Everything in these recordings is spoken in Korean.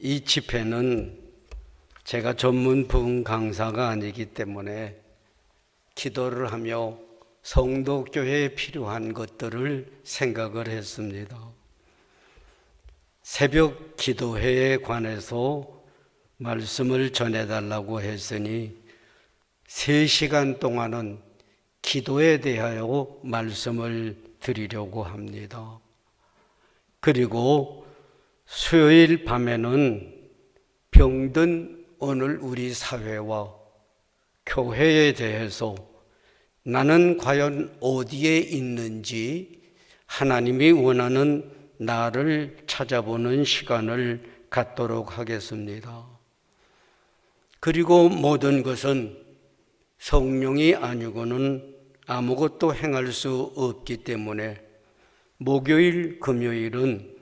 이 집회는 제가 전문 부흥 강사가 아니기 때문에 기도를 하며 성도교회에 필요한 것들을 생각을 했습니다. 새벽 기도회에 관해서 말씀을 전해달라고 했으니 3시간 동안은 기도에 대하여 말씀을 드리려고 합니다. 그리고 수요일 밤에는 병든 오늘 우리 사회와 교회에 대해서 나는 과연 어디에 있는지 하나님이 원하는 나를 찾아보는 시간을 갖도록 하겠습니다. 그리고 모든 것은 성령이 아니고는 아무것도 행할 수 없기 때문에 목요일, 금요일은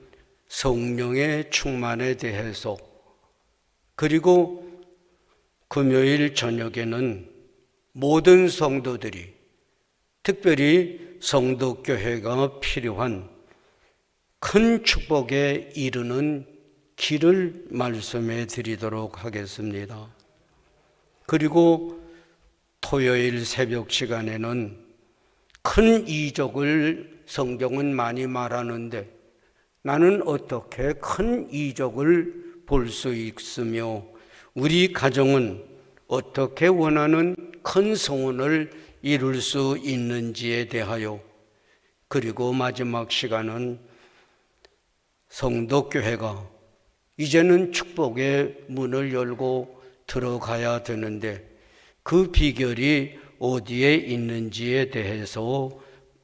성령의 충만에 대해서, 그리고 금요일 저녁에는 모든 성도들이 특별히 성도교회가 필요한 큰 축복에 이르는 길을 말씀해 드리도록 하겠습니다. 그리고 토요일 새벽 시간에는 큰 이적을 성경은 많이 말하는데 나는 어떻게 큰 이적을 볼 수 있으며 우리 가정은 어떻게 원하는 큰 소원을 이룰 수 있는지에 대하여, 그리고 마지막 시간은 성도교회가 이제는 축복의 문을 열고 들어가야 되는데 그 비결이 어디에 있는지에 대해서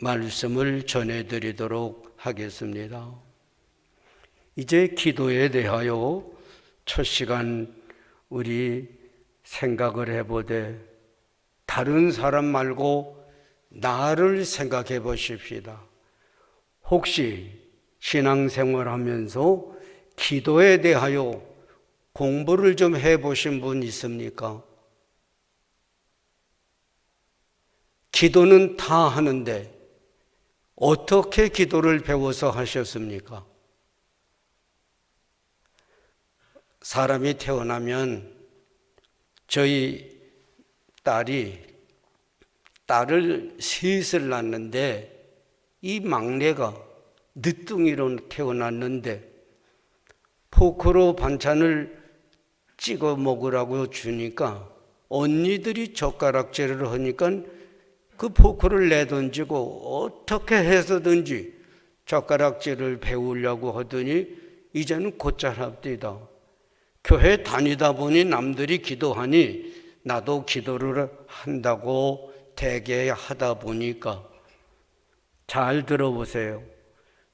말씀을 전해드리도록 하겠습니다. 이제 기도에 대하여 첫 시간 우리 생각을 해보되 다른 사람 말고 나를 생각해 보십시다. 혹시 신앙생활하면서 기도에 대하여 공부를 좀 해보신 분 있습니까? 기도는 다 하는데 어떻게 기도를 배워서 하셨습니까? 사람이 태어나면 저희 딸을 셋을 낳는데 이 막내가 늦둥이로 태어났는데 포크로 반찬을 찍어 먹으라고 주니까 언니들이 젓가락질을 하니까 그 포크를 내던지고 어떻게 해서든지 젓가락질을 배우려고 하더니 이제는 곧잘 합디다. 교회 다니다 보니 남들이 기도하니 나도 기도를 한다고 되게 하다 보니까, 잘 들어보세요.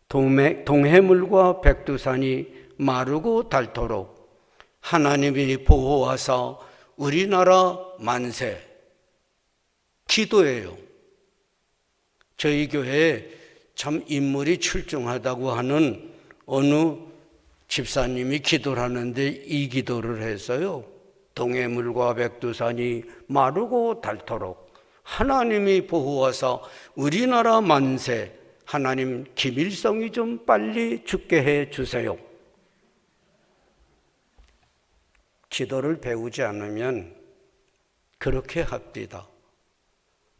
동해물과 백두산이 마르고 닳도록 하나님이 보호하사 우리나라 만세. 기도예요. 저희 교회에 참 인물이 출중하다고 하는 어느 집사님이 기도를 하는데 이 기도를 했어요. 동해물과 백두산이 마르고 닳도록 하나님이 보호하사 우리나라 만세. 하나님 김일성이 좀 빨리 죽게 해 주세요. 기도를 배우지 않으면 그렇게 합디다.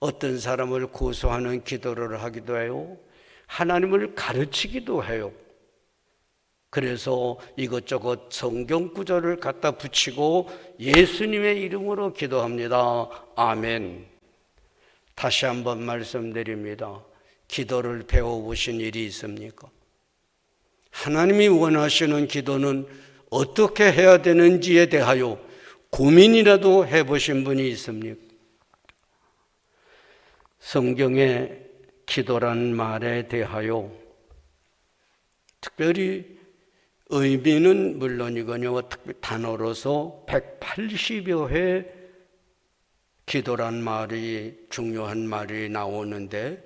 어떤 사람을 고소하는 기도를 하기도 해요. 하나님을 가르치기도 해요. 그래서 이것저것 성경 구절을 갖다 붙이고 예수님의 이름으로 기도합니다. 아멘. 다시 한번 말씀드립니다. 기도를 배워보신 일이 있습니까? 하나님이 원하시는 기도는 어떻게 해야 되는지에 대하여 고민이라도 해보신 분이 있습니까? 성경의 기도란 말에 대하여 특별히 의미는 물론이거니와 단어로서 180여 회 기도란 말이 중요한 말이 나오는데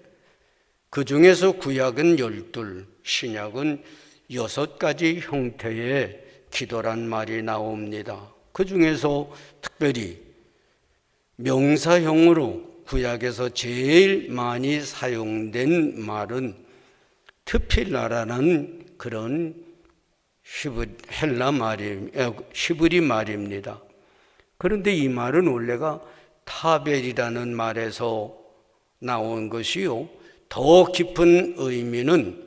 그 중에서 구약은 12, 신약은 6가지 형태의 기도란 말이 나옵니다. 그 중에서 특별히 명사형으로 구약에서 제일 많이 사용된 말은 트필라라는 그런 헬라 히브리 말입니다. 그런데 이 말은 원래가 타벨이라는 말에서 나온 것이요, 더 깊은 의미는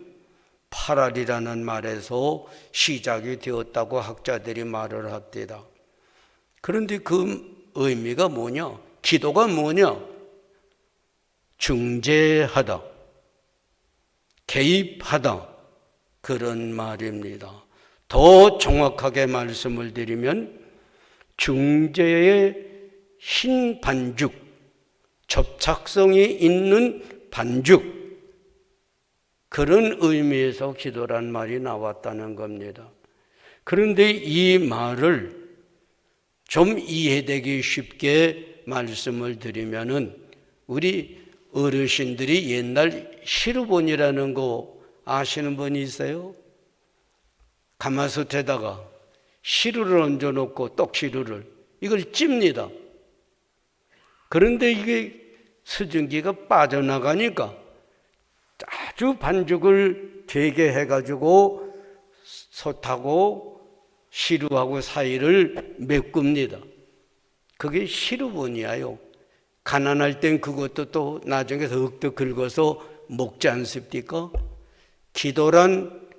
파랄이라는 말에서 시작이 되었다고 학자들이 말을 합니다. 그런데 그 의미가 뭐냐? 기도가 뭐냐? 중재하다, 개입하다, 그런 말입니다. 더 정확하게 말씀을 드리면 중재의 흰 반죽, 접착성이 있는 반죽, 그런 의미에서 기도란 말이 나왔다는 겁니다. 그런데 이 말을 좀 이해되기 쉽게 말씀을 드리면은, 우리 어르신들이 옛날 시루본이라는 거 아시는 분이 있어요? 가마솥에다가 시루를 얹어놓고, 떡시루를 이걸 찝니다. 그런데 이게 수증기가 빠져나가니까 아주 반죽을 되게 해가지고 솥하고 시루하고 사이를 메꿉니다. 그게 시루본이에요. 가난할 땐 그것도 또 나중에 더욱더 긁어서 먹지 않습니까? 기도란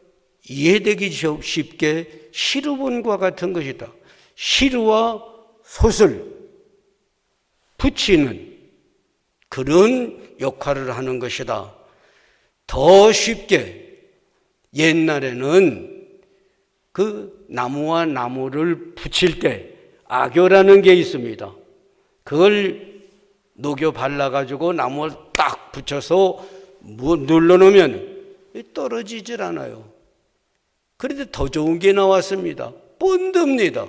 이해되기 쉽게 시루본과 같은 것이다. 시루와 솥을 붙이는 그런 역할을 하는 것이다. 더 쉽게, 옛날에는 그 나무와 나무를 붙일 때 악교라는 게 있습니다. 그걸 녹여 발라가지고 나무를 딱 붙여서 눌러놓으면 떨어지질 않아요. 그런데 더 좋은 게 나왔습니다. 본드입니다.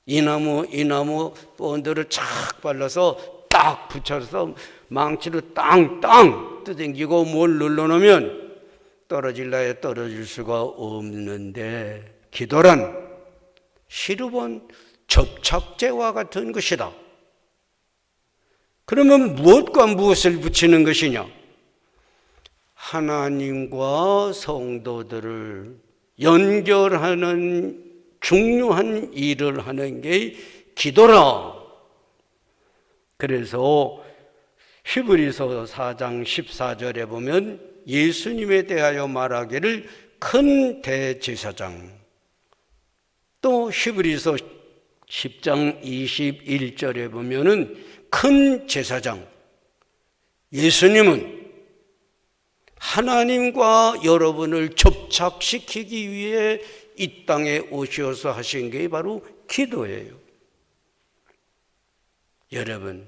이 나무 본드를 착 발라서 딱 붙여서 망치로 땅땅 뜯어당기고 뭘 눌러놓으면 떨어질라야 떨어질 수가 없는데, 기도란 시루본 접착제와 같은 것이다. 그러면 무엇과 무엇을 붙이는 것이냐? 하나님과 성도들을 연결하는 중요한 일을 하는 게 기도라. 그래서 히브리서 4장 14절에 보면 예수님에 대하여 말하기를 큰 대제사장, 또 히브리서 10장 21절에 보면은 큰 제사장, 예수님은 하나님과 여러분을 접착시키기 위해 이 땅에 오셔서 하신 게 바로 기도예요. 여러분,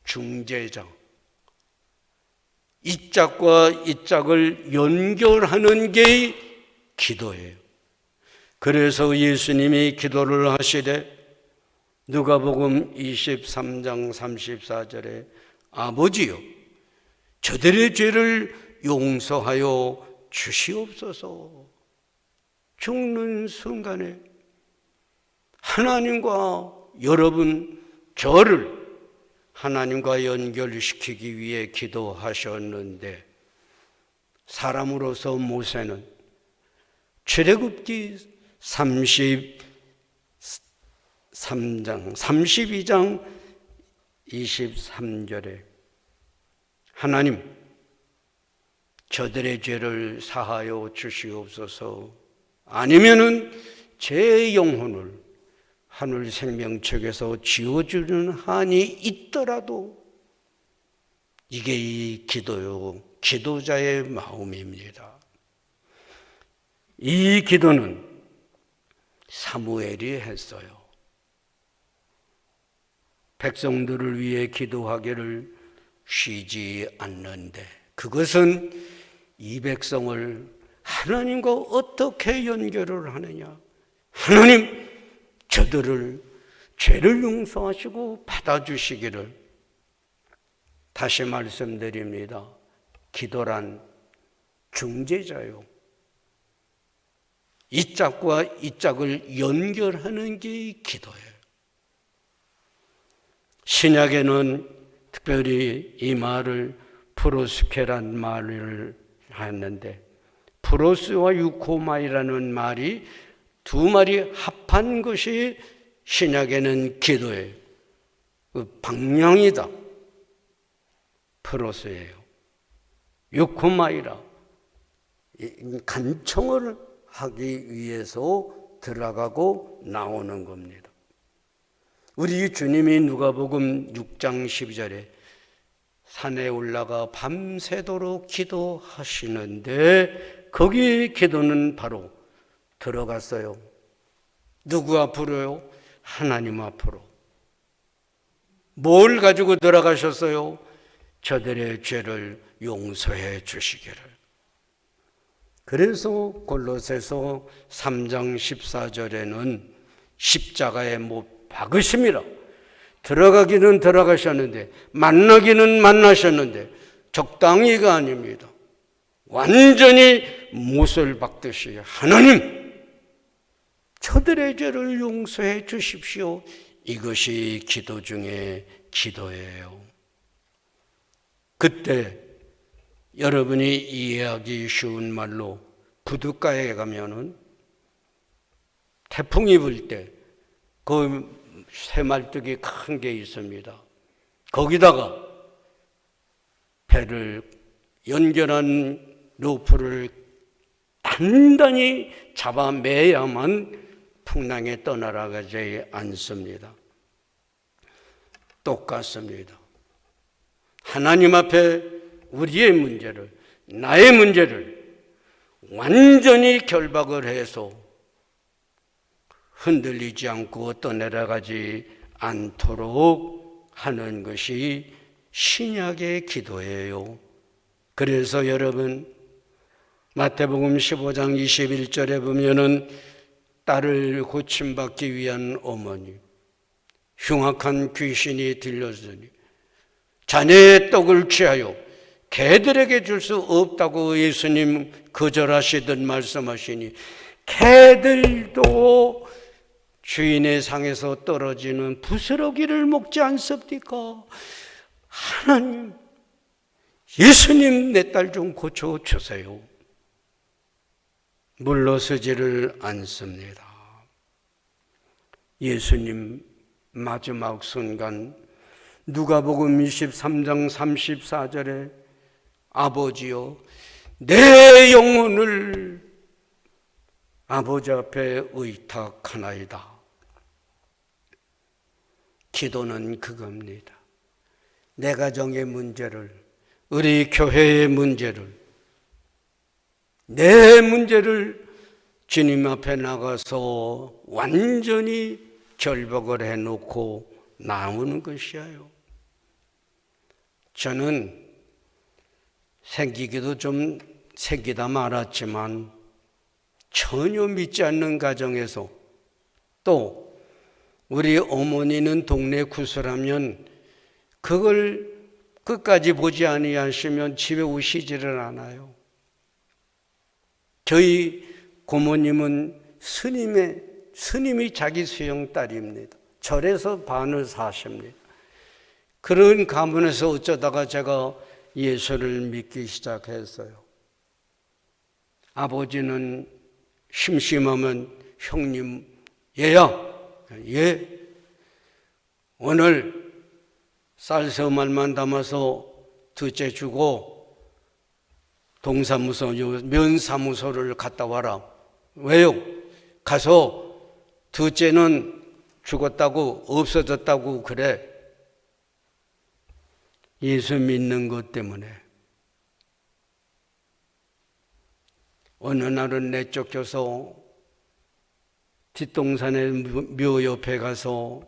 중재자, 이 짝과 이 짝을 연결하는 게 기도예요. 그래서 예수님이 기도를 하시되 누가복음 23장 34절에 아버지요, 저들의 죄를 용서하여 주시옵소서. 죽는 순간에 하나님과 여러분, 저를 하나님과 연결시키기 위해 기도하셨는데, 사람으로서 모세는 출애굽기 32장 23절에 하나님, 저들의 죄를 사하여 주시옵소서, 아니면은 제 영혼을 하늘 생명책에서 지워주는 한이 있더라도, 이게 이 기도요, 기도자의 마음입니다. 이 기도는 사무엘이 했어요. 백성들을 위해 기도하기를 쉬지 않는데, 그것은 이 백성을 하나님과 어떻게 연결을 하느냐? 하나님, 저들을 죄를 용서하시고 받아주시기를. 다시 말씀드립니다. 기도란 중재자요, 이 짝과 이 짝을 연결하는 게 기도예요. 신약에는 특별히 이 말을 프로스케란 말을 하는데, 프로스와 유코마이라는 말이 두 말이 합한 것이 신약에는 기도예요. 그 방향이다. 프로스예요. 유코마이라. 간청을 하기 위해서 들어가고 나오는 겁니다. 우리 주님이 누가복음 6장 12절에 산에 올라가 밤새도록 기도하시는데 거기 기도는 바로 들어갔어요. 누구 앞으로요? 하나님 앞으로. 뭘 가지고 들어가셨어요? 저들의 죄를 용서해 주시기를. 그래서 골로새서 3장 14절에는 십자가에 못 박으심이라. 들어가기는 들어가셨는데 만나기는 만나셨는데 적당히가 아닙니다. 완전히 못을 박듯이 하나님 저들의 죄를 용서해 주십시오. 이것이 기도 중에 기도예요. 그때 여러분이 이해하기 쉬운 말로 부둣가에 가면은 태풍이 불 때 그 새말뚝이 큰 게 있습니다. 거기다가 배를 연결한 로프를 단단히 잡아매야만 풍랑에 떠나가지 않습니다. 똑같습니다. 하나님 앞에 우리의 문제를, 나의 문제를 완전히 결박을 해서 흔들리지 않고 떠내려가지 않도록 하는 것이 신약의 기도예요. 그래서 여러분 마태복음 15장 21절에 보면은 딸을 고침받기 위한 어머니, 흉악한 귀신이 들렸으니 자녀의 떡을 취하여 개들에게 줄 수 없다고 예수님 거절하시듯 말씀하시니 개들도 주인의 상에서 떨어지는 부스러기를 먹지 않습니까? 하나님, 예수님 내 딸 좀 고쳐주세요. 물러서지를 않습니다. 예수님 마지막 순간 누가복음 23장 34절에 아버지여 내 영혼을 아버지 앞에 의탁하나이다. 기도는 그겁니다. 내 가정의 문제를, 우리 교회의 문제를, 내 문제를 주님 앞에 나가서 완전히 결박을 해놓고 나오는 것이에요. 저는 생기기도 좀 생기다 말았지만 전혀 믿지 않는 가정에서 또 우리 어머니는 동네 구슬하면 그걸 끝까지 보지 아니하시면 집에 오시지를 않아요. 저희 고모님은 스님이 자기 수영 딸입니다. 절에서 반을 사십니다. 그런 가문에서 어쩌다가 제가 예수를 믿기 시작했어요. 아버지는 심심하면 형님, 얘야, 예, 오늘 쌀서말만 담아서 둘째 주고 동사무소, 면사무소를 갔다 와라. 왜요? 가서 둘째는 죽었다고 없어졌다고 그래. 예수 믿는 것 때문에. 어느 날은 내쫓겨서 뒷동산의 묘 옆에 가서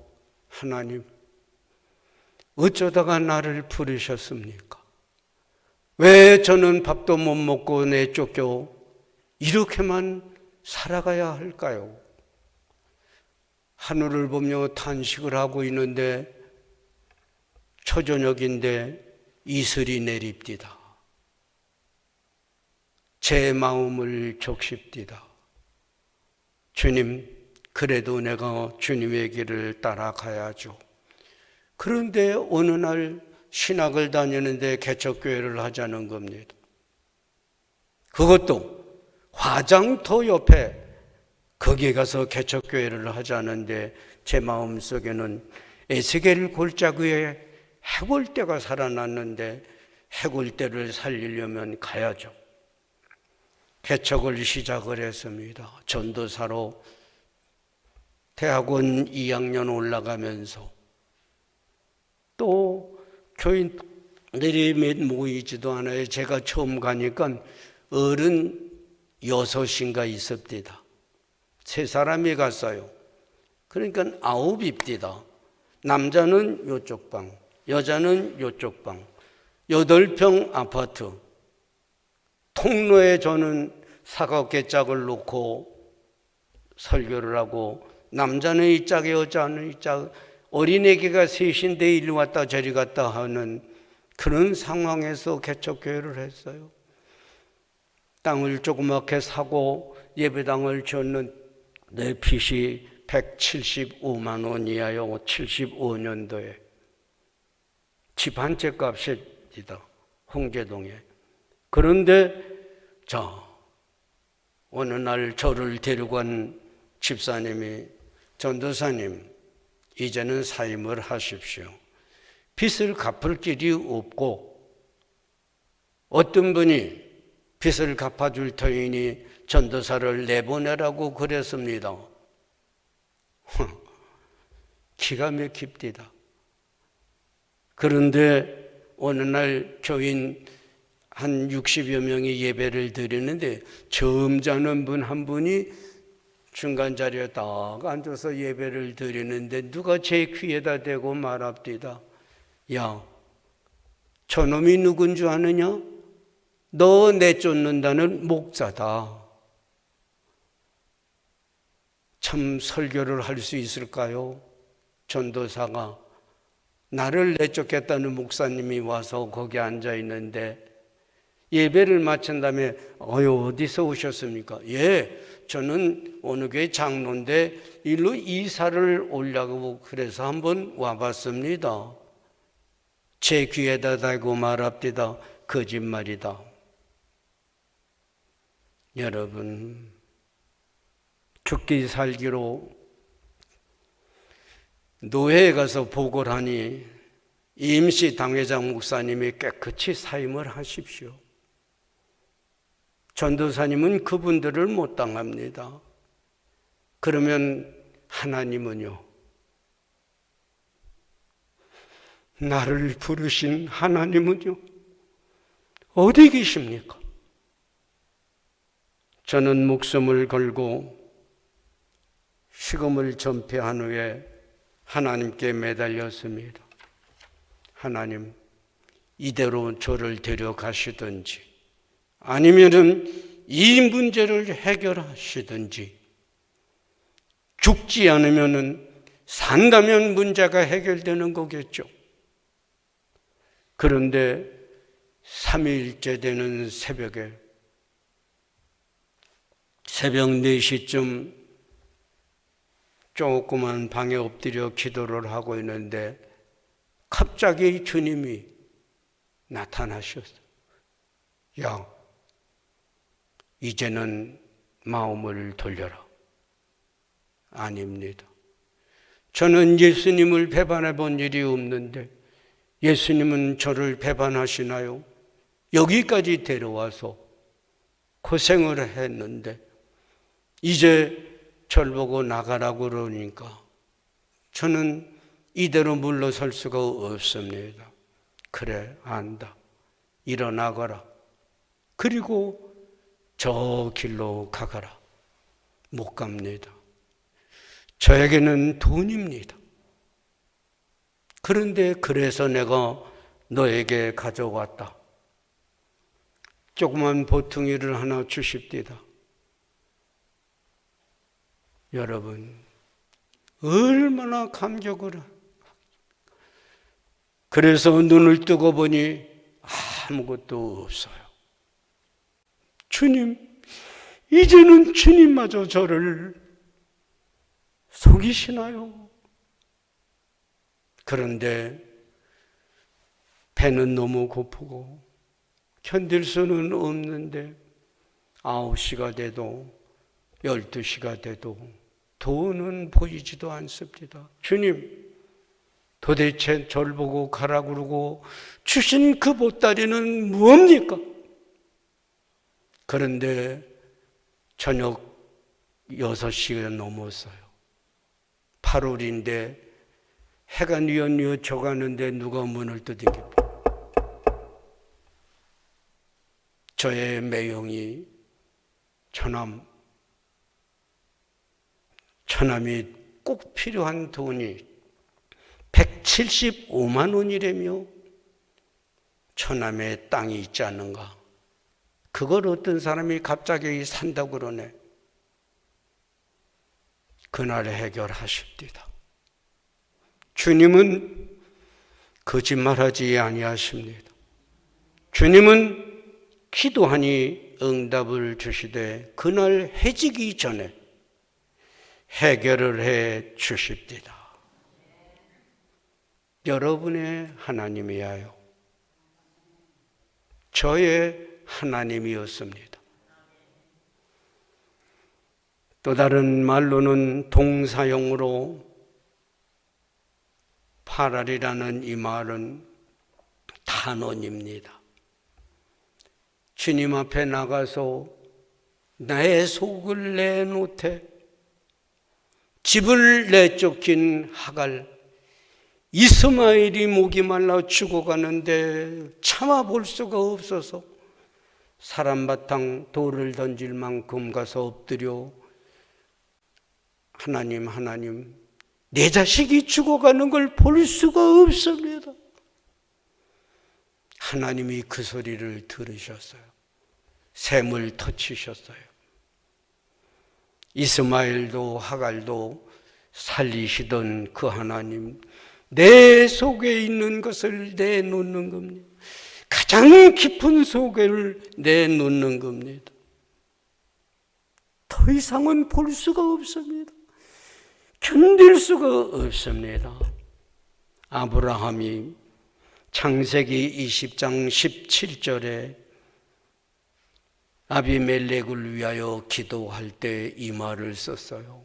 하나님 어쩌다가 나를 부르셨습니까? 왜 저는 밥도 못 먹고 내쫓겨 이렇게만 살아가야 할까요? 하늘을 보며 탄식을 하고 있는데 초저녁인데 이슬이 내립디다. 제 마음을 적십디다. 주님, 그래도 내가 주님의 길을 따라가야죠. 그런데 어느 날 신학을 다니는데 개척교회를 하자는 겁니다. 그것도 화장터 옆에 거기에 가서 개척교회를 하자는데 제 마음속에는 에스겔 골짜기 위에 해골대가 살아났는데 해골대를 살리려면 가야죠. 개척을 시작을 했습니다. 전도사로 대학원 2학년 올라가면서 또 교인들이 몇 모이지도 않아요. 제가 처음 가니까 어른 6인가 있었답니다. 3사람이 갔어요. 그러니까 9입디다. 남자는 요쪽 방, 여자는 요쪽 방, 8평 아파트. 통로에 저는 사각개 짝을 놓고 설교를 하고, 남자는 이 짝에 여자는 이 짝, 어린애기가 셋인데 이리 왔다 저리 갔다 하는 그런 상황에서 개척교회를 했어요. 땅을 조그맣게 사고 예배당을 짓는 내 빚이 175만 원이에요. 75년도에 집 한 채 값입니다. 홍제동에. 그런데 어느 날 저를 데려간 집사님이, 전도사님 이제는 사임을 하십시오. 빚을 갚을 길이 없고 어떤 분이 빚을 갚아줄 터이니 전도사를 내보내라고 그랬습니다. 기가 막힙니다. 그런데 어느 날 교인 한 60여 명이 예배를 드리는데 점잖은 분 한 분이 중간 자리에 딱 앉아서 예배를 드리는데 누가 제 귀에다 대고 말합니다. 야, 저놈이 누군 줄 아느냐? 너 내쫓는다는 목자다. 참 설교를 할 수 있을까요? 전도사가 나를 내쫓겠다는 목사님이 와서 거기 앉아 있는데 예배를 마친 다음에 어디서 오셨습니까? 예, 저는 어느 교회 장로인데 일로 이사를 오려고 그래서 한번 와봤습니다. 제 귀에다 대고 말합니다. 거짓말이다. 여러분, 죽기 살기로 노회에 가서 보고를 하니 임시 당회장 목사님이 깨끗이 사임을 하십시오. 전도사님은 그분들을 못 당합니다. 그러면 하나님은요? 나를 부르신 하나님은요? 어디 계십니까? 저는 목숨을 걸고 식음을 전폐한 후에 하나님께 매달렸습니다. 하나님, 이대로 저를 데려가시든지 아니면은 이 문제를 해결하시든지, 죽지 않으면은 산다면 문제가 해결되는 거겠죠. 그런데 3일째 되는 새벽에 새벽 4시쯤 조그만 방에 엎드려 기도를 하고 있는데 갑자기 주님이 나타나셨어요. 야, 이제는 마음을 돌려라. 아닙니다. 저는 예수님을 배반해 본 일이 없는데 예수님은 저를 배반하시나요? 여기까지 데려와서 고생을 했는데 이제 절 보고 나가라고 그러니까 저는 이대로 물러설 수가 없습니다. 그래, 안다. 일어나거라. 그리고 저 길로 가거라. 못 갑니다. 저에게는 돈입니다. 그런데 그래서 내가 너에게 가져왔다. 조그만 보퉁이를 하나 주십디다. 여러분, 얼마나 감격을. 그래서 눈을 뜨고 보니 아무것도 없어요. 주님, 이제는 주님마저 저를 속이시나요? 그런데 배는 너무 고프고 견딜 수는 없는데 9시가 돼도 12시가 돼도 돈은 보이지도 않습니다. 주님, 도대체 절 보고 가라 그러고 주신 그 보따리는 무엇입니까? 그런데 저녁 6시가 넘었어요. 8월인데 해가 뉘엿뉘엿 져가는데 누가 문을 두드립니다. 저의 매형이 처남이 꼭 필요한 돈이 175만 원이라며 처남의 땅이 있지 않는가? 그걸 어떤 사람이 갑자기 산다고 그러네. 그날 해결하십니다. 주님은 거짓말하지 아니하십니다. 주님은 기도하니 응답을 주시되 그날 해지기 전에 해결을 해 주십니다. 여러분의 하나님이야요. 저의 하나님이었습니다. 또 다른 말로는 동사용으로 파랄이라는 이 말은 탄원입니다. 주님 앞에 나가서 나의 속을 내놓되 집을 내쫓긴 하갈 이스마엘이 목이 말라 죽어가는데 참아볼 수가 없어서 사람바탕 돌을 던질 만큼 가서 엎드려 하나님 내 자식이 죽어가는 걸 볼 수가 없습니다. 하나님이 그 소리를 들으셨어요. 샘을 터치셨어요. 이스마엘도 하갈도 살리시던 그 하나님, 내 속에 있는 것을 내놓는 겁니다. 가장 깊은 속을 내놓는 겁니다. 더 이상은 볼 수가 없습니다. 견딜 수가 없습니다. 아브라함이 창세기 20장 17절에 아비멜렉을 위하여 기도할 때 이 말을 썼어요.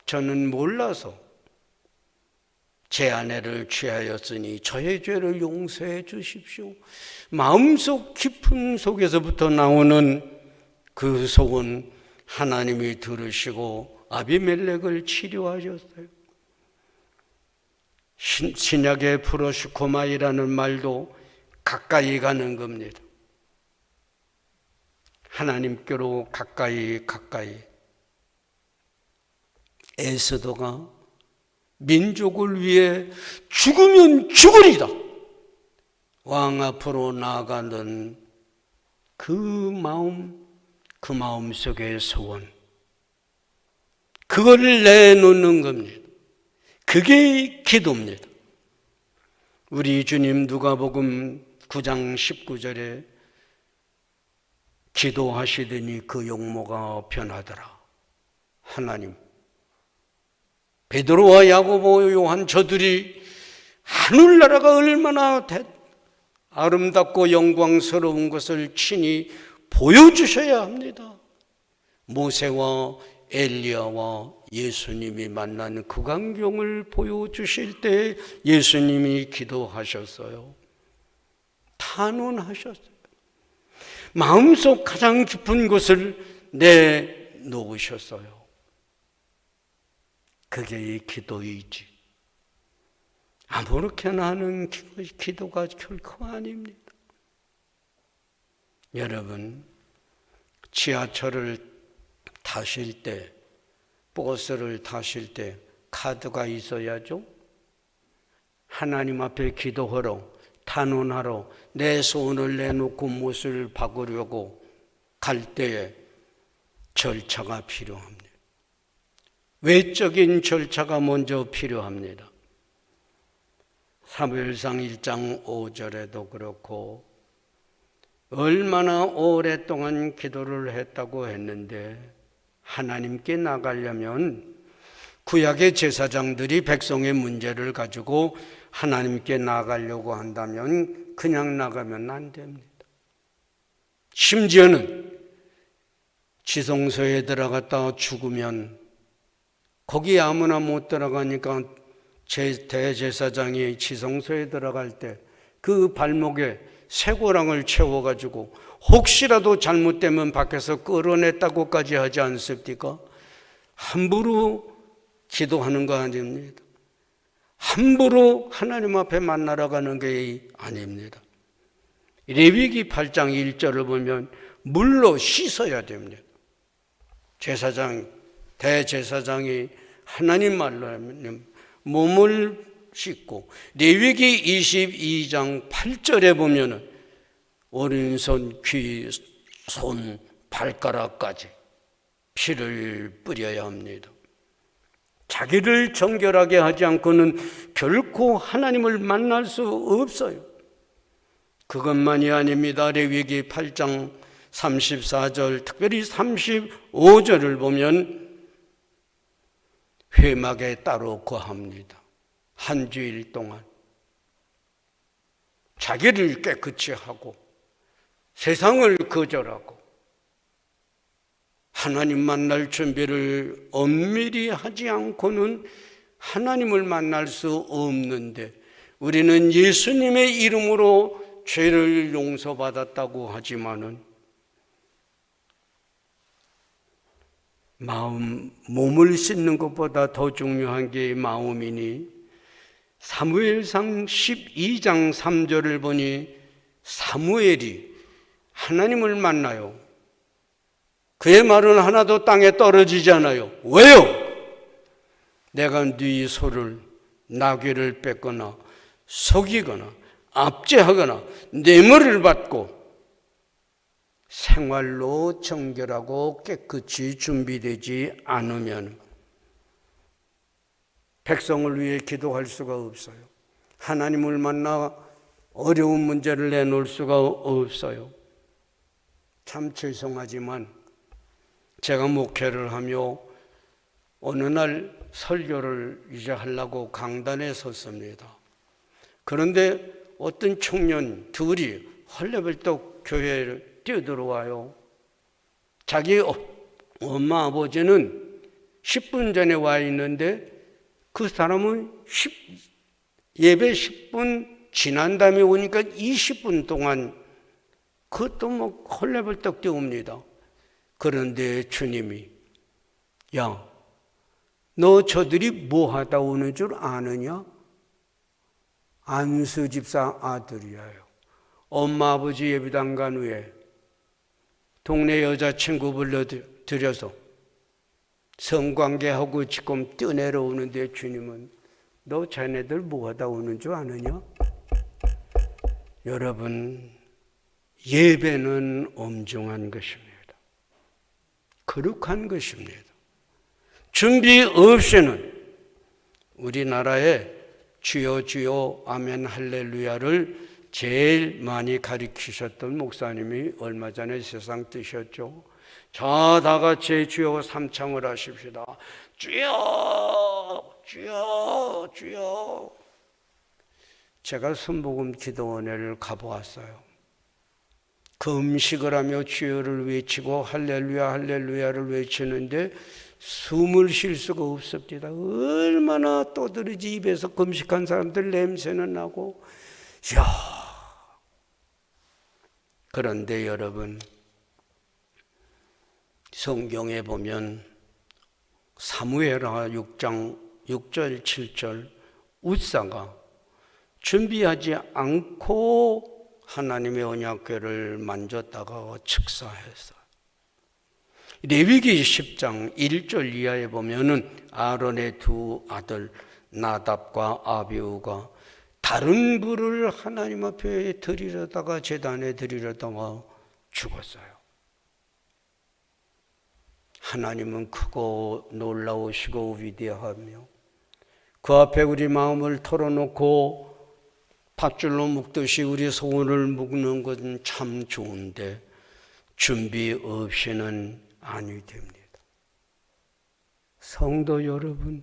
저는 몰라서 제 아내를 취하였으니 저의 죄를 용서해 주십시오. 마음속 깊은 속에서부터 나오는 그 소원 하나님이 들으시고 아비멜렉을 치료하셨어요. 신약의 프로시코마이라는 말도 가까이 가는 겁니다. 하나님께로 가까이. 에스더가 민족을 위해 죽으면 죽으리다 왕 앞으로 나아가는 그 마음 속의 소원, 그걸 내놓는 겁니다. 그게 기도입니다. 우리 주님 누가복음 9장 19절에 기도하시더니 그 용모가 변하더라. 하나님, 베드로와 야고보, 요한 저들이 하늘나라가 얼마나 아름답고 영광스러운 것을 친히 보여주셔야 합니다. 모세와 엘리야와 예수님이 만난 그 광경을 보여주실 때 예수님이 기도하셨어요. 탄원하셨어요. 마음속 가장 깊은 곳을 내놓으셨어요. 그게 기도이지. 아무렇게나 하는 기도가 결코 아닙니다. 여러분, 지하철을 타실 때, 버스를 타실 때 카드가 있어야죠. 하나님 앞에 기도하러, 탄원하러 내 소원을 내놓고 무엇을 바꾸려고 갈 때에 절차가 필요합니다. 외적인 절차가 먼저 필요합니다. 사무엘상 1장 5절에도 그렇고 얼마나 오랫동안 기도를 했다고 했는데 하나님께 나가려면 구약의 제사장들이 백성의 문제를 가지고 하나님께 나가려고 한다면 그냥 나가면 안 됩니다. 심지어는 지성소에 들어갔다 죽으면 거기 아무나 못 들어가니까 대제사장이 지성소에 들어갈 때 그 발목에 쇠고랑을 채워가지고 혹시라도 잘못되면 밖에서 끌어냈다고까지 하지 않습니까? 함부로 기도하는 거 아닙니다. 함부로 하나님 앞에 만나러 가는 게 아닙니다. 레위기 8장 1절을 보면 물로 씻어야 됩니다. 대제사장이 하나님 말로 하면 몸을 씻고, 레위기 22장 8절에 보면 오른손, 귀, 손, 발가락까지 피를 뿌려야 합니다. 자기를 정결하게 하지 않고는 결코 하나님을 만날 수 없어요. 그것만이 아닙니다. 레위기 8장 34절, 특별히 35절을 보면 회막에 따로 거합니다. 한 주일 동안 자기를 깨끗이 하고 세상을 거절하고 하나님 만날 준비를 엄밀히 하지 않고는 하나님을 만날 수 없는데, 우리는 예수님의 이름으로 죄를 용서받았다고 하지만은 몸을 씻는 것보다 더 중요한 게 마음이니, 사무엘상 12장 3절을 보니 사무엘이 하나님을 만나요. 그의 말은 하나도 땅에 떨어지지 않아요. 왜요? 내가 네 소를 나귀를 뺏거나 속이거나 압제하거나 뇌물을 받고 생활로 정결하고 깨끗이 준비되지 않으면 백성을 위해 기도할 수가 없어요. 하나님을 만나 어려운 문제를 내놓을 수가 없어요. 참 죄송하지만 제가 목회를 하며 어느 날 설교를 이제 하려고 강단에 섰습니다. 그런데 어떤 청년 둘이 헐레벌떡 교회를 뛰어들어와요. 자기 엄마 아버지는 10분 전에 와 있는데 그 사람은 예배 10분 지난 다음에 오니까 20분 동안 그것도 뭐 헐레벌떡 뛰어옵니다. 그런데 주님이, 야, 너 저들이 뭐 하다 오는 줄 아느냐? 안수 집사 아들이에요. 엄마 아버지 예배당 간 후에 동네 여자친구 불러들여서 성관계하고 지금 뛰어내려오는데 주님은 너 자네들 뭐 하다 오는 줄 아느냐? 여러분, 예배는 엄중한 것입니다. 거룩한 것입니다. 준비 없이는 우리나라에 주여 주여 아멘 할렐루야를 제일 많이 가르치셨던 목사님이 얼마 전에 세상 뜨셨죠. 자, 다 같이 주여 삼창을 하십시다. 주여 주여 주여. 제가 순복음 기도원회를 가보았어요. 금식을 하며 주여를 외치고 할렐루야 할렐루야를 외치는데 숨을 쉴 수가 없습니다. 얼마나 떠들이지. 입에서 금식한 사람들 냄새는 나고. 이야. 그런데 여러분, 성경에 보면 사무엘하 6장 6절 7절 웃사가 준비하지 않고 하나님의 언약궤를 만졌다가 축사했어. 레위기 10장 1절 이하에 보면은 아론의 두 아들 나답과 아비후가 다른 불을 하나님 앞에 드리려다가 제단에 드리려다가 죽었어요. 하나님은 크고 놀라우시고 위대하며 그 앞에 우리 마음을 털어놓고 밧줄로 묶듯이 우리 소원을 묶는 것은 참 좋은데 준비 없이는 아니 됩니다. 성도 여러분,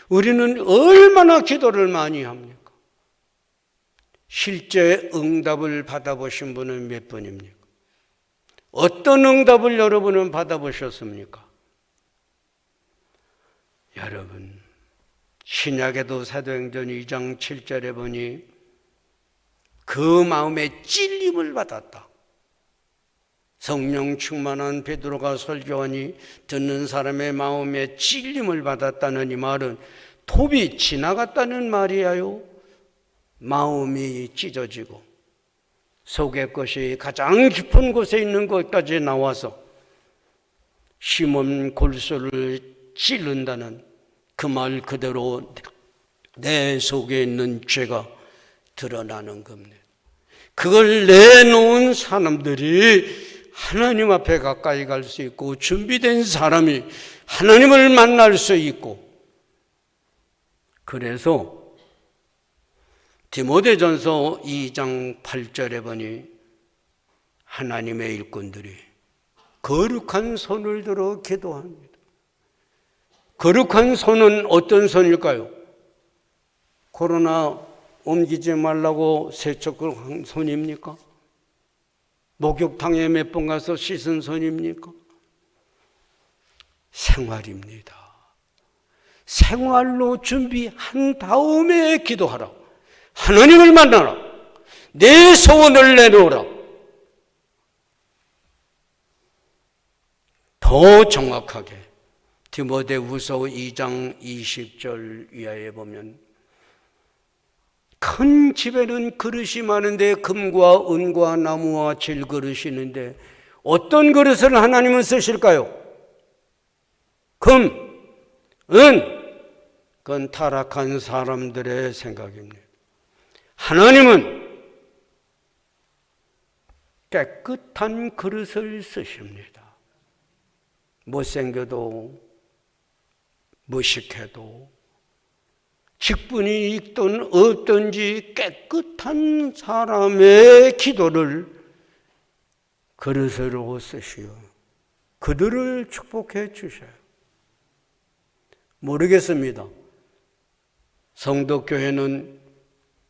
우리는 얼마나 기도를 많이 합니까? 실제 응답을 받아보신 분은 몇 분입니까? 어떤 응답을 여러분은 받아보셨습니까? 여러분, 신약에도 사도행전 2장 7절에 보니 그 마음에 찔림을 받았다. 성령 충만한 베드로가 설교하니 듣는 사람의 마음에 찔림을 받았다는 이 말은 톱이 지나갔다는 말이에요. 마음이 찢어지고 속의 것이 가장 깊은 곳에 있는 것까지 나와서 심은 골수를 찌른다는 그 말 그대로 내 속에 있는 죄가 드러나는 겁니다. 그걸 내놓은 사람들이 하나님 앞에 가까이 갈 수 있고 준비된 사람이 하나님을 만날 수 있고, 그래서 디모데전서 2장 8절에 보니 하나님의 일꾼들이 거룩한 손을 들어 기도합니다. 거룩한 손은 어떤 손일까요? 코로나 옮기지 말라고 세척한 손입니까? 목욕탕에 몇 번 가서 씻은 손입니까? 생활입니다. 생활로 준비한 다음에 기도하라. 하나님을 만나라. 내 소원을 내놓으라. 더 정확하게 디모데후서 2장 20절 이하에 보면 큰 집에는 그릇이 많은데 금과 은과 나무와 질그릇이 있는데 어떤 그릇을 하나님은 쓰실까요? 금, 은, 그건 타락한 사람들의 생각입니다. 하나님은 깨끗한 그릇을 쓰십니다. 못생겨도 무식해도 직분이 있든 없든지 깨끗한 사람의 기도를 그릇으로 쓰시오. 그들을 축복해 주셔요. 모르겠습니다. 성도교회는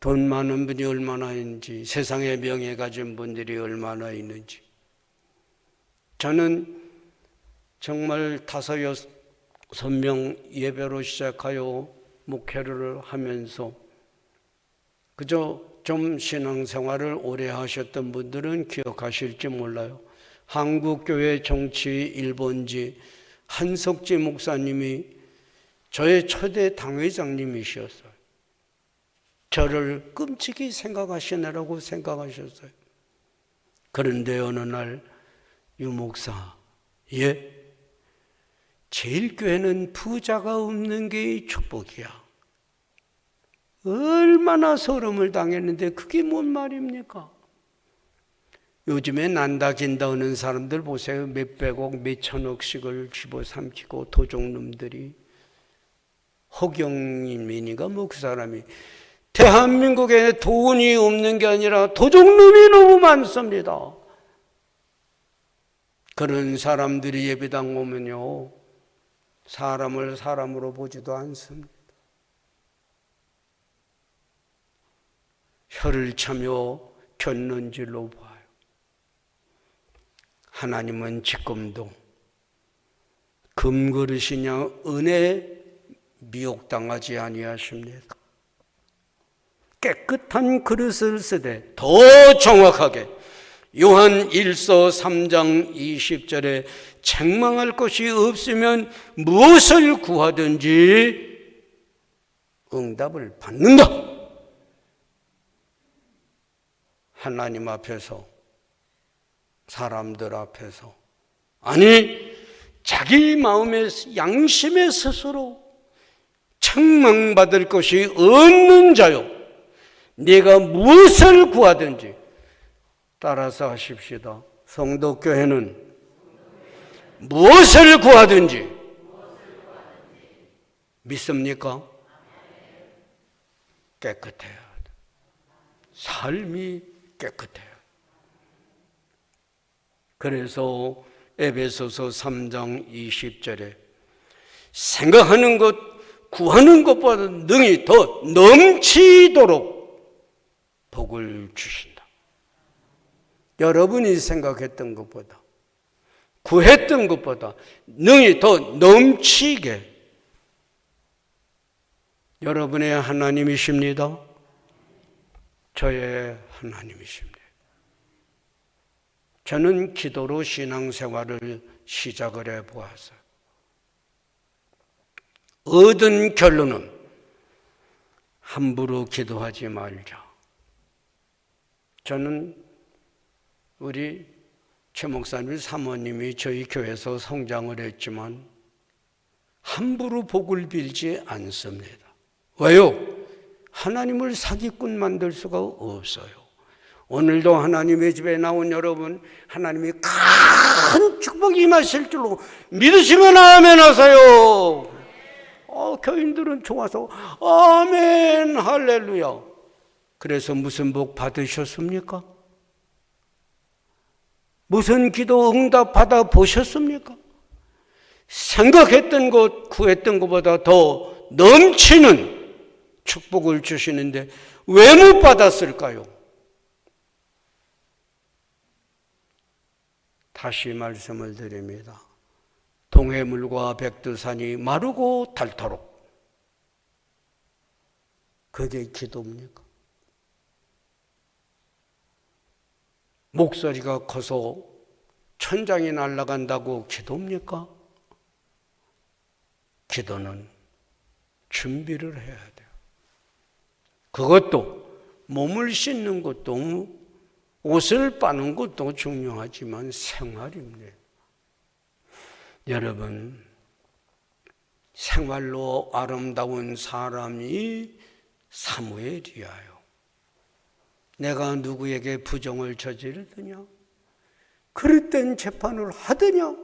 돈 많은 분이 얼마나 있는지, 세상에 명예 가진 분들이 얼마나 있는지. 저는 정말 5-6명 예배로 시작하여 목회를 하면서 그저 좀 신앙생활을 오래 하셨던 분들은 기억하실지 몰라요. 한국교회 정치 1번지 한석지 목사님이 저의 초대 당회장님이셨어요. 저를 끔찍이 생각하시느라고 생각하셨어요. 그런데 어느 날 유 목사, 예? 제일교회는 부자가 없는 게 축복이야. 얼마나 서름을 당했는데 그게 뭔 말입니까? 요즘에 난다 긴다 하는 사람들 보세요. 몇백억 몇천억씩을 집어삼키고 도둑놈들이. 허경민이가 뭐 그 사람이 대한민국에 돈이 없는 게 아니라 도둑놈이 너무 많습니다. 그런 사람들이 예배당 오면요, 사람을 사람으로 보지도 않습니다. 혀를 차며 곁눈질로 봐요. 하나님은 지금도 금그릇이냐 은혜 미혹당하지 아니하십니다. 깨끗한 그릇을 쓰되 더 정확하게 요한 1서 3장 20절에 책망할 것이 없으면 무엇을 구하든지 응답을 받는다. 하나님 앞에서, 사람들 앞에서, 아니 자기 마음의 양심의 스스로 책망받을 것이 없는 자요, 네가 무엇을 구하든지. 따라서 하십시다. 성도교회는 무엇을 구하든지 믿습니까? 깨끗해야 돼. 삶이 깨끗해요. 그래서 에베소서 3장 20절에 생각하는 것, 구하는 것보다 능히 더 넘치도록 복을 주신다. 여러분이 생각했던 것보다 구했던 것보다 능히 더 넘치게 여러분의 하나님이십니다. 저의 하나님이십니다. 저는 기도로 신앙생활을 시작을 해보았어요. 얻은 결론은 함부로 기도하지 말자. 저는 우리 최 목사님 사모님이 저희 교회에서 성장을 했지만 함부로 복을 빌지 않습니다. 왜요? 하나님을 사기꾼 만들 수가 없어요. 오늘도 하나님의 집에 나온 여러분, 하나님이 큰 축복이 임하실 줄로 믿으시면 아멘 하세요. 교인들은 좋아서 아멘 할렐루야. 그래서 무슨 복 받으셨습니까? 무슨 기도 응답 받아 보셨습니까? 생각했던 것, 구했던 것보다 더 넘치는 축복을 주시는데 왜 못 받았을까요? 다시 말씀을 드립니다. 동해물과 백두산이 마르고 닳도록, 그게 기도입니까? 목소리가 커서 천장이 날아간다고 기도입니까? 기도는 준비를 해야 돼요. 그것도 몸을 씻는 것도 옷을 빠는 것도 중요하지만 생활입니다. 여러분, 생활로 아름다운 사람이 사무엘이야요. 내가 누구에게 부정을 저지르더냐? 그릇된 재판을 하더냐?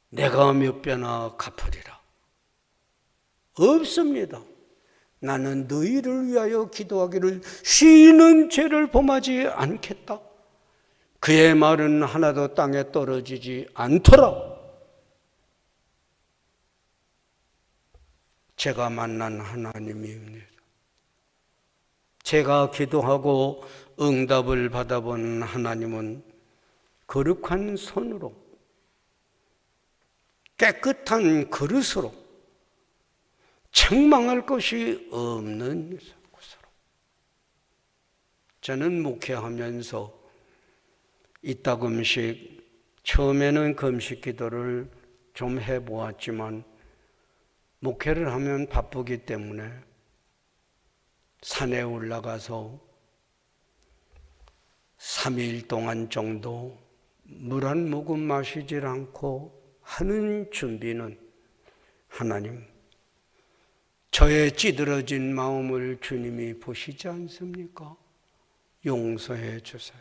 내가 몇 배나 갚으리라. 없습니다. 나는 너희를 위하여 기도하기를 쉬는 죄를 범하지 않겠다. 그의 말은 하나도 땅에 떨어지지 않더라. 제가 만난 하나님입니다. 제가 기도하고 응답을 받아본 하나님은 거룩한 손으로, 깨끗한 그릇으로, 책망할 것이 없는 곳으로. 저는 목회하면서 이따금씩 처음에는 금식 기도를 좀 해보았지만 목회를 하면 바쁘기 때문에 산에 올라가서 3일 동안 정도 물 한 모금 마시질 않고 하는 준비는, 하나님, 저의 찌들어진 마음을 주님이 보시지 않습니까? 용서해 주세요.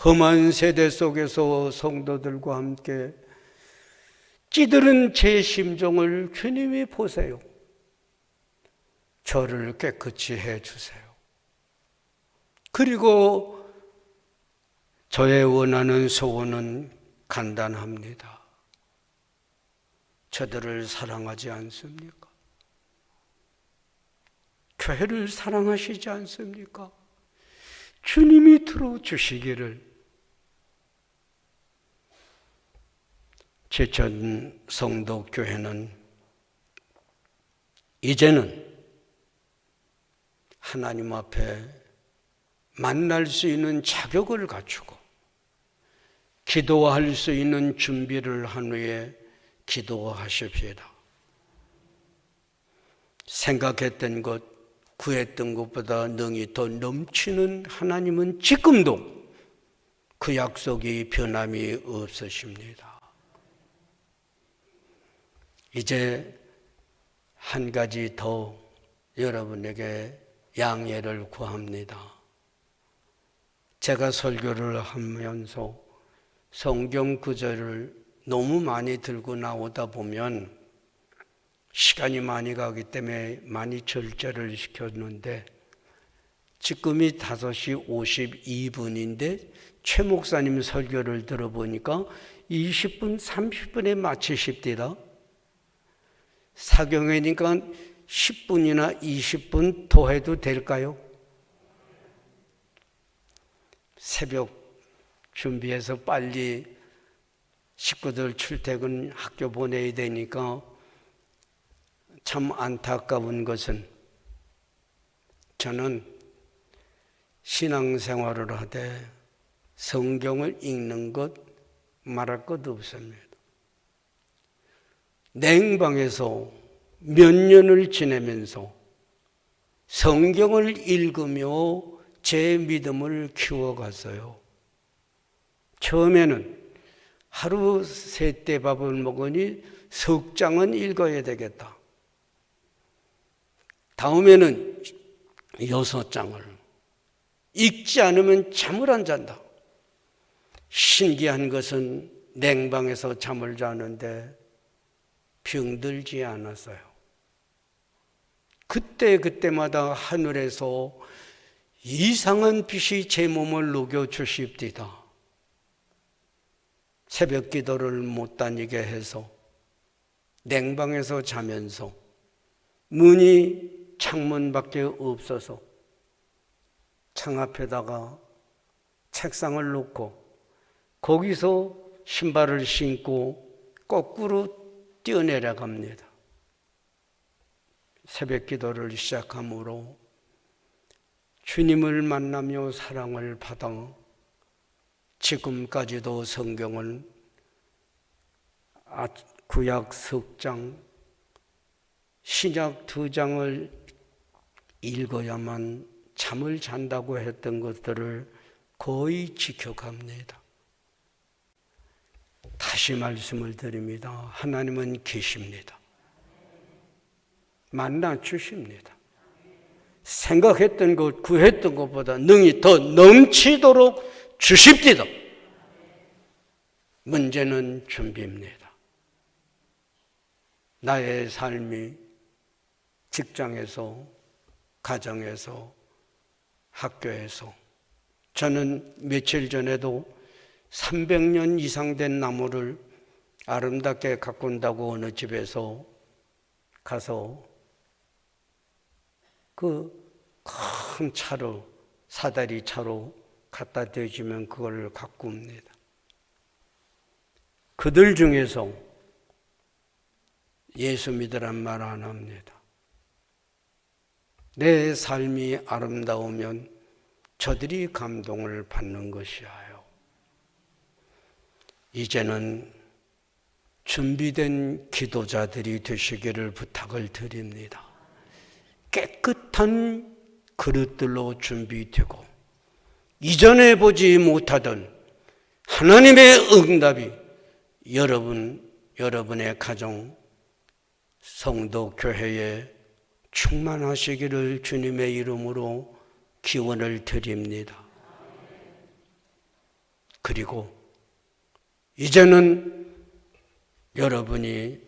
험한 세대 속에서 성도들과 함께 찌들은 제 심정을 주님이 보세요. 저를 깨끗이 해 주세요. 그리고 저의 원하는 소원은 간단합니다. 저들을 사랑하지 않습니까? 교회를 사랑하시지 않습니까? 주님이 들어주시기를. 제천 성도교회는 이제는 하나님 앞에 만날 수 있는 자격을 갖추고 기도할 수 있는 준비를 한 후에 기도하십시다. 생각했던 것, 구했던 것보다 능히 더 넘치는 하나님은 지금도 그 약속이 변함이 없으십니다. 이제 한 가지 더 여러분에게 양해를 구합니다. 제가 설교를 하면서 성경 구절을 너무 많이 들고 나오다 보면 시간이 많이 가기 때문에 많이 절제를 시켰는데 지금이 5시 52분인데 최 목사님 설교를 들어보니까 20분, 30분에 마치십니다. 사경회니까 10분이나 20분 더 해도 될까요? 새벽 준비해서 빨리 식구들 출퇴근 학교 보내야 되니까 참 안타까운 것은 저는 신앙생활을 하되 성경을 읽는 것 말할 것 없습니다. 냉방에서 몇 년을 지내면서 성경을 읽으며 제 믿음을 키워갔어요. 처음에는 하루 3때 밥을 먹으니 석 장은 읽어야 되겠다. 다음에는 6장을 읽지 않으면 잠을 안 잔다. 신기한 것은 냉방에서 잠을 자는데 병들지 않았어요. 그때마다 하늘에서 이상한 빛이 제 몸을 녹여 주십디다. 새벽 기도를 못 다니게 해서 냉방에서 자면서 문이 창문밖에 없어서 창 앞에다가 책상을 놓고 거기서 신발을 신고 거꾸로 뛰어내려갑니다. 새벽 기도를 시작함으로 주님을 만나며 사랑을 받아 지금까지도 성경은 구약 석 장, 신약 2장을 읽어야만 잠을 잔다고 했던 것들을 거의 지켜갑니다. 다시 말씀을 드립니다. 하나님은 계십니다. 만나 주십니다. 생각했던 것, 구했던 것보다 능히 더 넘치도록 주십디다. 문제는 준비입니다. 나의 삶이 직장에서, 가정에서, 학교에서, 저는 며칠 전에도 300년 이상 된 나무를 아름답게 가꾼다고 어느 집에서 가서 그 큰 차로, 사다리 차로 갖다 대주면 그걸 가꿉니다. 그들 중에서 예수 믿으란 말 안 합니다. 내 삶이 아름다우면 저들이 감동을 받는 것이에요. 이제는 준비된 기도자들이 되시기를 부탁을 드립니다. 깨끗한 그릇들로 준비되고 이전에 보지 못하던 하나님의 응답이 여러분의 가정, 성도, 교회에 충만하시기를 주님의 이름으로 기원을 드립니다. 그리고 이제는 여러분이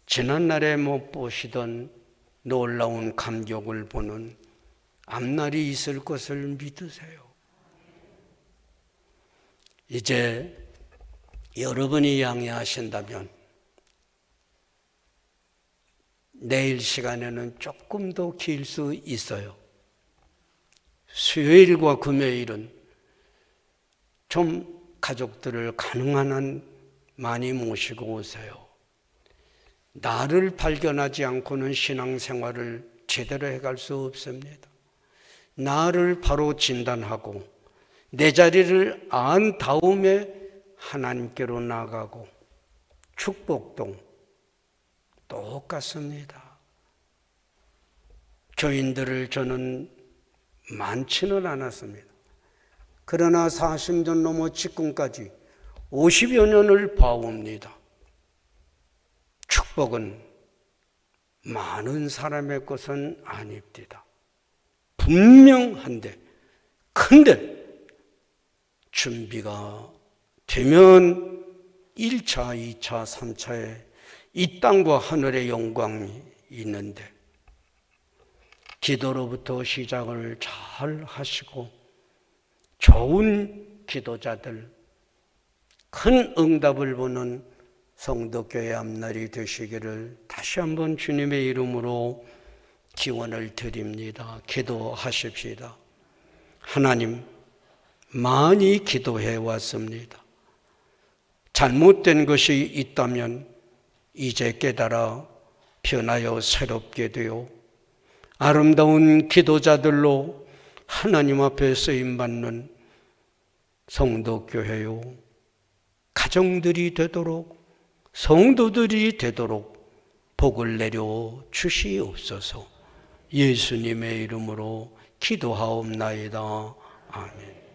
지난날에 못 보시던 놀라운 감격을 보는 앞날이 있을 것을 믿으세요. 이제 여러분이 양해하신다면 내일 시간에는 조금 더 길 수 있어요. 수요일과 금요일은 좀 가족들을 가능한 한 많이 모시고 오세요. 나를 발견하지 않고는 신앙생활을 제대로 해갈 수 없습니다. 나를 바로 진단하고 내 자리를 안 다음에 하나님께로 나가고 축복도 똑같습니다. 교인들을 저는 많지는 않았습니다. 그러나 40년 넘어 지금까지 50여 년을 봐옵니다. 축복은 많은 사람의 것은 아닙니다. 분명한데, 근데 준비가 되면 1차, 2차, 3차에 이 땅과 하늘의 영광이 있는데 기도로부터 시작을 잘 하시고 좋은 기도자들, 큰 응답을 보는 성도교회 앞날이 되시기를 다시 한번 주님의 이름으로 기원을 드립니다. 기도하십시다. 하나님, 많이 기도해 왔습니다. 잘못된 것이 있다면 이제 깨달아 변하여 새롭게 되어 아름다운 기도자들로 하나님 앞에 쓰임받는 성도교회요, 가정들이 되도록, 성도들이 되도록 복을 내려 주시옵소서. 예수님의 이름으로 기도하옵나이다. 아멘.